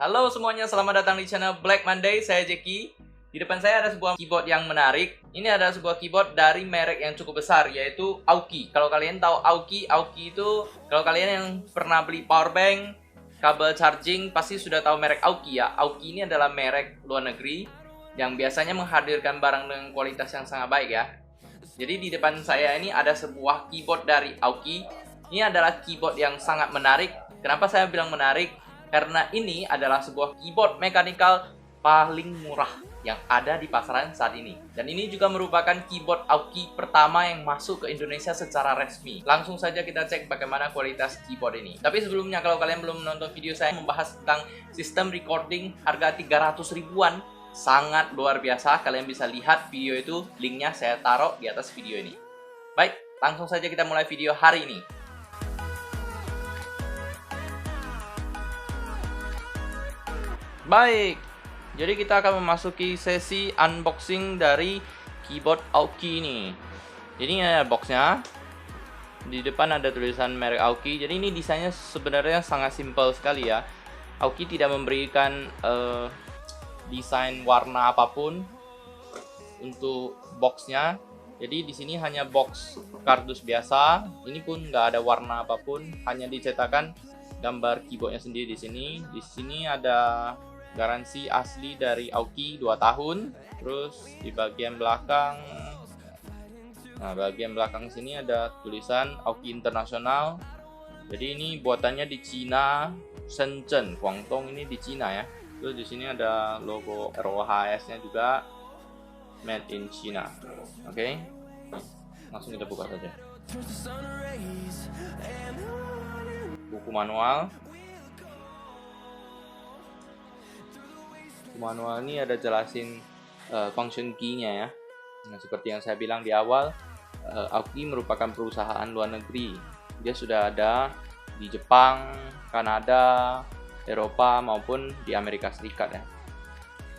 Halo semuanya, selamat datang di channel Black Monday. Saya Jeki. Di depan saya ada sebuah keyboard yang menarik. Ini adalah sebuah keyboard dari merek yang cukup besar, yaitu Aoki. Kalau kalian tahu Aoki itu kalau kalian yang pernah beli power bank, kabel charging, pasti sudah tahu merek Aoki ya. Aoki ini adalah merek luar negeri yang biasanya menghadirkan barang dengan kualitas yang sangat baik ya. Jadi di depan saya ini ada sebuah keyboard dari Aoki. Ini adalah keyboard yang sangat menarik. Kenapa saya bilang menarik? Karena ini adalah sebuah keyboard mechanical paling murah yang ada di pasaran saat ini. Dan ini juga merupakan keyboard Aoki pertama yang masuk ke Indonesia secara resmi. Langsung saja kita cek bagaimana kualitas keyboard ini. Tapi sebelumnya, kalau kalian belum menonton video saya membahas tentang sistem recording harga 300 ribuan, sangat luar biasa. Kalian bisa lihat video itu, linknya saya taruh di atas video ini. Baik, langsung saja kita mulai video hari ini. Baik, jadi kita akan memasuki sesi unboxing dari keyboard Aoki ini. Jadi ini ada boxnya. Di depan ada tulisan merek Aoki. Jadi ini desainnya sebenarnya sangat simpel sekali ya. Aoki tidak memberikan desain warna apapun untuk boxnya. Jadi di sini hanya box kardus biasa. Ini pun nggak ada warna apapun, hanya dicetakkan gambar keyboardnya sendiri di sini. Di sini ada garansi asli dari Aoki 2 tahun. Terus di bagian belakang, bagian belakang sini ada tulisan Aoki Internasional. Jadi ini buatannya di Cina, Shenzhen, Guangdong, ini di Cina ya. Terus di sini ada logo ROHS-nya juga, made in China. Oke. Langsung kita buka saja. Buku manual. Manual ini ada jelasin function key-nya ya. Nah, seperti yang saya bilang di awal, Aoki merupakan perusahaan luar negeri. Dia sudah ada di Jepang, Kanada, Eropa maupun di Amerika Serikat ya.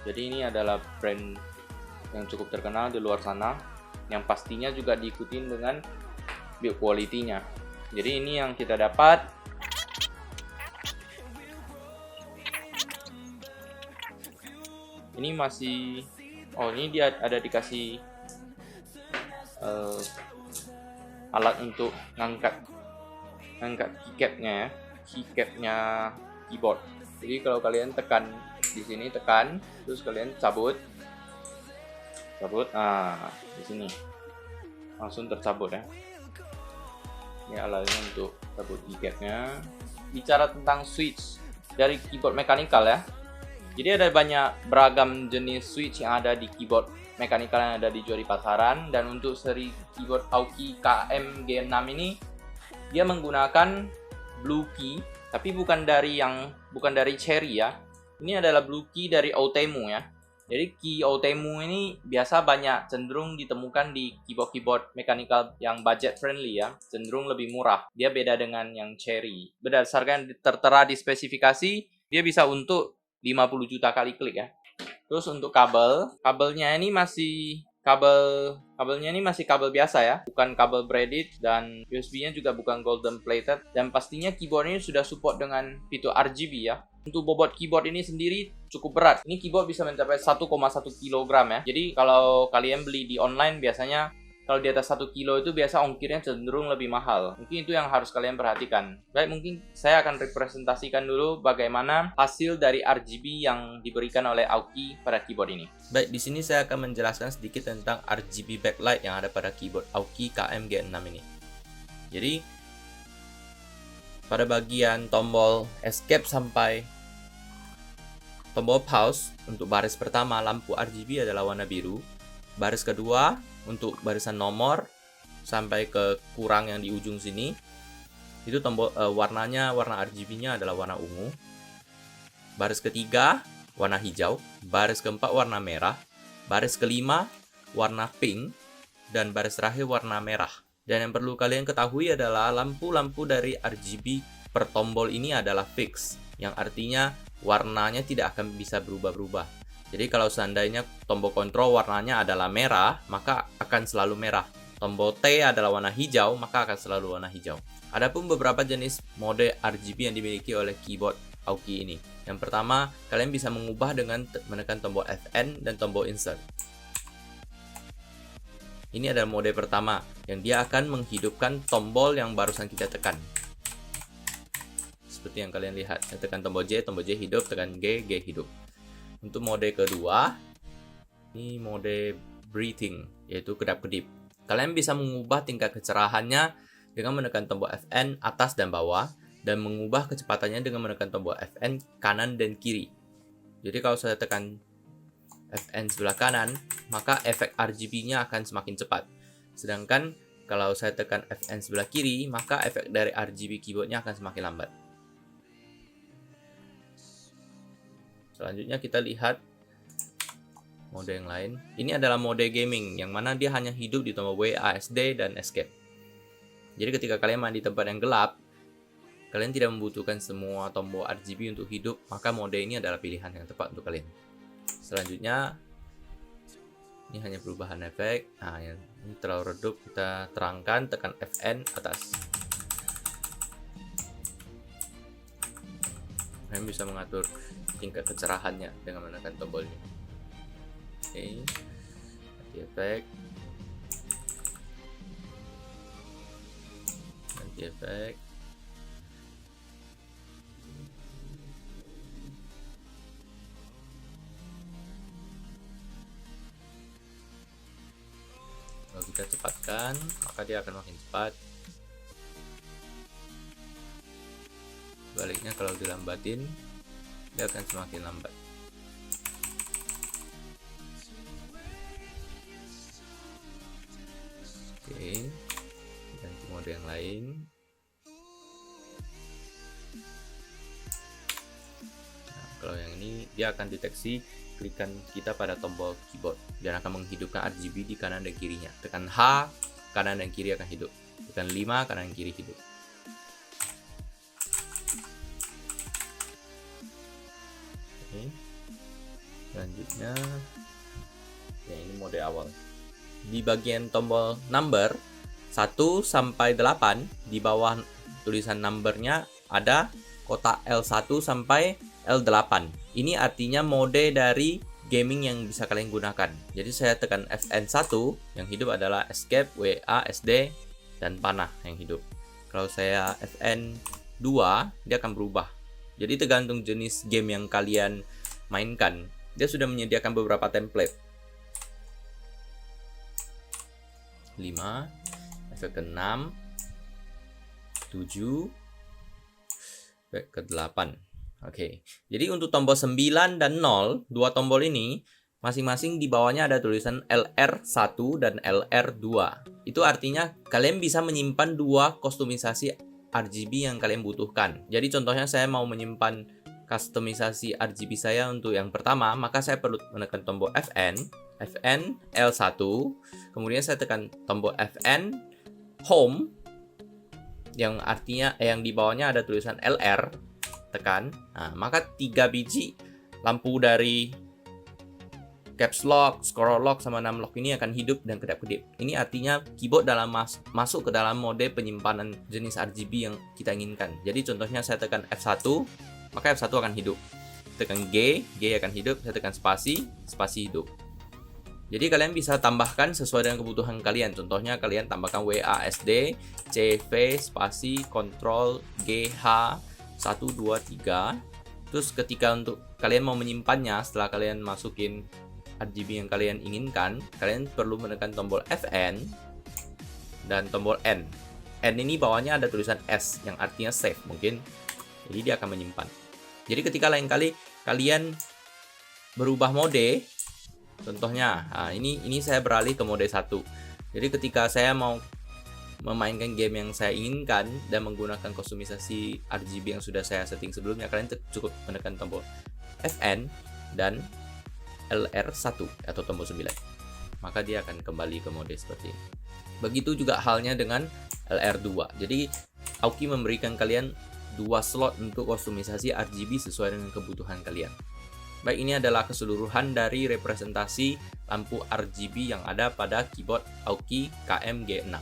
Jadi ini adalah brand yang cukup terkenal di luar sana, yang pastinya juga diikuti dengan build quality-nya. Jadi ini yang kita dapat. Ini masih, ini dia ada dikasih alat untuk ngangkat keycapnya ya, keycapnya keyboard. Jadi kalau kalian tekan di sini, terus kalian cabut, di sini langsung tercabut ya. Ini alatnya untuk cabut keycapnya. Bicara tentang switch dari keyboard mechanical ya. Jadi ada banyak beragam jenis switch yang ada di keyboard mechanical yang ada dijual di pasaran. Dan untuk seri keyboard Aoki KM G6 ini, dia menggunakan blue key, tapi bukan dari Cherry ya. Ini adalah blue key dari Outemu ya. Jadi key Outemu ini biasa banyak cenderung ditemukan di keyboard mechanical yang budget friendly ya, cenderung lebih murah. Dia beda dengan yang Cherry. Berdasarkan tertera di spesifikasi, dia bisa untuk 50 juta kali klik ya. Terus untuk kabelnya ini masih kabel biasa ya, bukan kabel braided, dan USB-nya juga bukan golden plated, dan pastinya keyboard ini sudah support dengan fitur RGB ya. Untuk bobot keyboard ini sendiri cukup berat. Ini keyboard bisa mencapai 1,1 kg ya. Jadi kalau kalian beli di online, biasanya kalau di atas 1 kilo itu biasa ongkirnya cenderung lebih mahal. Mungkin itu yang harus kalian perhatikan. Baik, mungkin saya akan representasikan dulu bagaimana hasil dari RGB yang diberikan oleh Aoki pada keyboard ini. Baik, di sini saya akan menjelaskan sedikit tentang RGB backlight yang ada pada keyboard Aoki KM G6 ini. Jadi pada bagian tombol escape sampai tombol pause, untuk baris pertama lampu RGB adalah warna biru. Baris kedua untuk barisan nomor sampai ke kurang yang di ujung sini, itu tombol warna RGB-nya adalah warna ungu. Baris ketiga warna hijau, baris keempat warna merah, baris kelima warna pink, dan baris terakhir warna merah. Dan yang perlu kalian ketahui adalah lampu-lampu dari RGB per tombol ini adalah fix, yang artinya warnanya tidak akan bisa berubah-ubah. Jadi kalau seandainya tombol kontrol warnanya adalah merah, maka akan selalu merah. Tombol T adalah warna hijau, maka akan selalu warna hijau. Adapun beberapa jenis mode RGB yang dimiliki oleh keyboard Aoki ini. Yang pertama, kalian bisa mengubah dengan menekan tombol Fn dan tombol insert. Ini adalah mode pertama, yang dia akan menghidupkan tombol yang barusan kita tekan. Seperti yang kalian lihat, saya tekan tombol J hidup, tekan G hidup. Untuk mode kedua, ini mode breathing, yaitu kedap-kedip. Kalian bisa mengubah tingkat kecerahannya dengan menekan tombol Fn atas dan bawah, dan mengubah kecepatannya dengan menekan tombol Fn kanan dan kiri. Jadi kalau saya tekan Fn sebelah kanan, maka efek RGB-nya akan semakin cepat. Sedangkan kalau saya tekan Fn sebelah kiri, maka efek dari RGB keyboardnya akan semakin lambat. Selanjutnya kita lihat mode yang lain. Ini adalah mode gaming, yang mana dia hanya hidup di tombol WASD dan escape. Jadi ketika kalian main di tempat yang gelap, kalian tidak membutuhkan semua tombol RGB untuk hidup, maka mode ini adalah pilihan yang tepat untuk kalian. Selanjutnya, ini hanya perubahan efek. Nah, yang ini terlalu redup, kita terangkan, tekan Fn atas. Kalian bisa mengatur tingkat kecerahannya dengan menekan tombol ini. Oke, ganti efek, ganti efek. Kalau kita cepatkan, maka dia akan makin cepat. Sebaliknya kalau dilambatin, dia akan semakin lambat. Oke, ganti mode yang lain. Nah, kalau yang ini dia akan deteksi klikan kita pada tombol keyboard dan akan menghidupkan RGB di kanan dan kirinya. Tekan H, kanan dan kiri akan hidup. Tekan 5, kanan dan kiri hidup. Oke. Selanjutnya, ya ini mode awal. Di bagian tombol number 1 sampai 8, di bawah tulisan numbernya ada kotak L1 sampai L8. Ini artinya mode dari gaming yang bisa kalian gunakan. Jadi saya tekan Fn1, yang hidup adalah escape, WA, SD, dan panah yang hidup. Kalau saya Fn2, dia akan berubah. Jadi tergantung jenis game yang kalian mainkan. Dia sudah menyediakan beberapa template. 5, efek ke-6, 7, efek ke-8. Oke, jadi untuk tombol 9 dan 0, dua tombol ini, masing-masing di bawahnya ada tulisan LR1 dan LR2. Itu artinya kalian bisa menyimpan dua kustomisasi RGB yang kalian butuhkan. Jadi contohnya saya mau menyimpan kustomisasi RGB saya untuk yang pertama, maka saya perlu menekan tombol Fn L1, kemudian saya tekan tombol Fn Home, yang artinya yang di bawahnya ada tulisan LR, tekan. Nah, maka 3 biji lampu dari caps lock, scroll lock, sama num lock ini akan hidup dan kedap-kedip. Ini artinya keyboard dalam masuk ke dalam mode penyimpanan jenis RGB yang kita inginkan. Jadi contohnya saya tekan F1, maka F1 akan hidup. Tekan G akan hidup. Saya tekan spasi hidup. Jadi kalian bisa tambahkan sesuai dengan kebutuhan kalian. Contohnya kalian tambahkan WASD, CV, spasi, kontrol, GH, 1, 2, 3. Terus ketika untuk kalian mau menyimpannya, setelah kalian masukin RGB yang kalian inginkan, kalian perlu menekan tombol Fn dan tombol N. N ini bawahnya ada tulisan S yang artinya save mungkin. Jadi dia akan menyimpan. Jadi ketika lain kali kalian berubah mode, contohnya, nah ini saya beralih ke mode 1. Jadi ketika saya mau memainkan game yang saya inginkan dan menggunakan kustomisasi RGB yang sudah saya setting sebelumnya, kalian cukup menekan tombol Fn dan LR1 atau tombol 9. Maka dia akan kembali ke mode seperti ini. Begitu juga halnya dengan LR2. Jadi Aoki memberikan kalian 2 slot untuk kustomisasi RGB sesuai dengan kebutuhan kalian. Baik, ini adalah keseluruhan dari representasi lampu RGB yang ada pada keyboard Aoki KM-G6.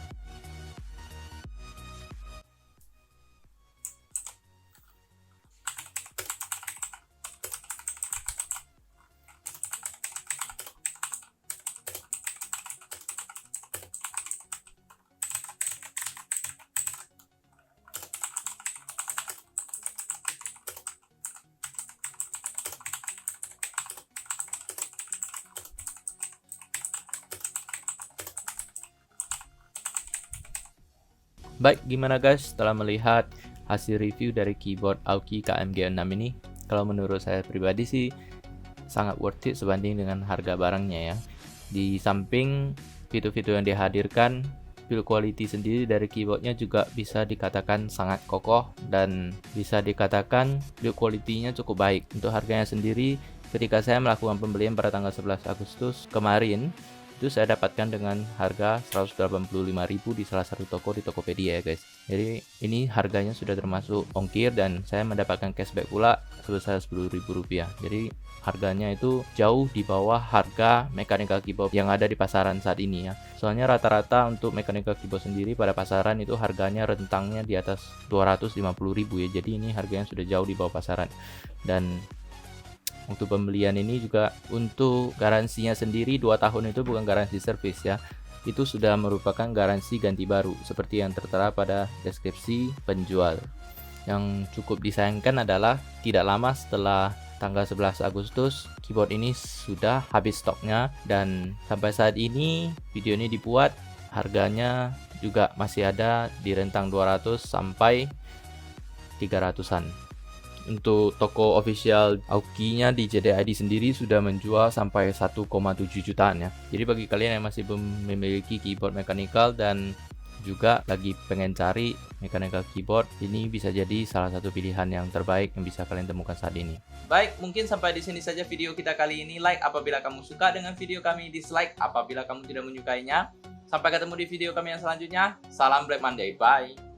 Baik, gimana guys setelah melihat hasil review dari keyboard Aoki KMG6 ini? Kalau menurut saya pribadi sih sangat worth it sebanding dengan harga barangnya ya. Di samping fitur-fitur yang dihadirkan, build quality sendiri dari keyboardnya juga bisa dikatakan sangat kokoh dan bisa dikatakan build quality-nya cukup baik. Untuk harganya sendiri, ketika saya melakukan pembelian pada tanggal 11 Agustus kemarin, itu saya dapatkan dengan harga 185.000 di salah satu toko di Tokopedia ya guys. Jadi ini harganya sudah termasuk ongkir dan saya mendapatkan cashback pula sebesar Rp10.000. Jadi harganya itu jauh di bawah harga mechanical keyboard yang ada di pasaran saat ini ya. Soalnya rata-rata untuk mechanical keyboard sendiri pada pasaran itu harganya rentangnya di atas 250.000 ya. Jadi ini harganya sudah jauh di bawah pasaran. Dan untuk pembelian ini juga untuk garansinya sendiri 2 tahun itu bukan garansi servis ya. Itu sudah merupakan garansi ganti baru seperti yang tertera pada deskripsi penjual. Yang cukup disayangkan adalah tidak lama setelah tanggal 11 Agustus keyboard ini sudah habis stoknya dan sampai saat ini video ini dibuat harganya juga masih ada di rentang 200 sampai 300-an. Untuk toko official Aoki-nya di JDID sendiri sudah menjual sampai 1,7 jutaan ya. Jadi bagi kalian yang masih belum memiliki keyboard mechanical dan juga lagi pengen cari mechanical keyboard, ini bisa jadi salah satu pilihan yang terbaik yang bisa kalian temukan saat ini. Baik, mungkin sampai di sini saja video kita kali ini. Like apabila kamu suka dengan video kami, dislike apabila kamu tidak menyukainya. Sampai ketemu di video kami yang selanjutnya. Salam Black Monday, bye.